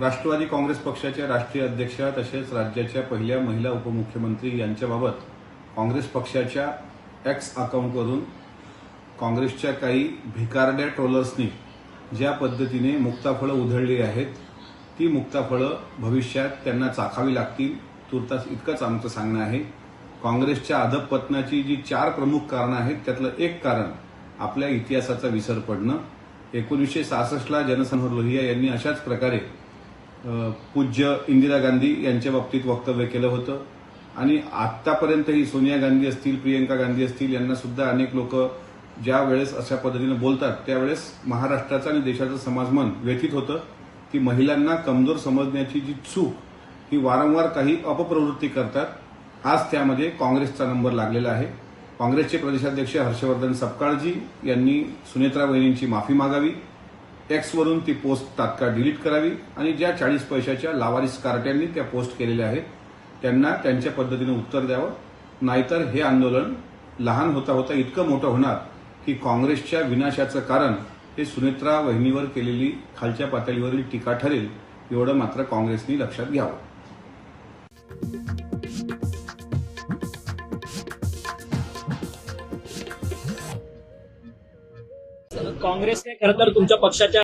राष्ट्रवादी काँग्रेस पक्षाच्या राष्ट्रीय अध्यक्षा तसेच राज्याच्या पहिल्या महिला उपमुख्यमंत्री यांच्याबाबत काँग्रेस पक्षाच्या एक्स अकाउंटवरून काँग्रेसच्या काही भिकारड्या ट्रोलर्सनी ज्या पद्धतीने मुक्ताफळं उधळली आहेत ती मुक्ताफळं भविष्यात त्यांना चाखावी लागतील तुर्तास इतकंच आमचं सांगणं आहे। काँग्रेसच्या अधःपतनाची जी 4 प्रमुख कारणं आहेत त्यातलं एक कारण आपल्या इतिहासाचा विसर पडणं। 1966ला जनसंघ लोहिया यांनी अशाच प्रकारे पूज्य इंदिरा गांधी यांच्या बाबतीत वक्तव्य केलं होतं आणि आतापर्यंतही सोनिया गांधी असतील प्रियंका गांधी असतील यांना सुद्धा अनेक लोक ज्या वेळेस अशा पद्धतीने बोलतात त्यावेळेस महाराष्ट्राचं आणि देशाचं समाजमन व्यथित होतं की महिलांना कमजोर समजण्याची जी चूक ही वारंवार काही अपप्रवृत्ती करतात। आज त्यामध्ये काँग्रेसचा नंबर लागलेला आहे। काँग्रेसचे प्रदेशाध्यक्ष हर्षवर्धन सपकाळजी यांनी सुनेत्रा वहिनींची माफी मागावी, एक्सवरून ती पोस्ट तात्काळ डिलीट करावी आणि ज्या 40 पैशाच्या लावारिस कार्ट्यांनी त्या पोस्ट केलेल्या आहेत त्यांना त्यांच्या पद्धतीने उत्तर द्यावं, नाहीतर हे आंदोलन लहान होता होता इतकं मोठं होणार की काँग्रेसच्या विनाशाचं कारण हे सुनेत्रा वहिनीवर केलेली खालच्या पातळीवरील टीका ठरेल एवढं मात्र काँग्रेसनी लक्षात घ्यावं। काँग्रेसने खरं तर तुमच्या पक्षाच्या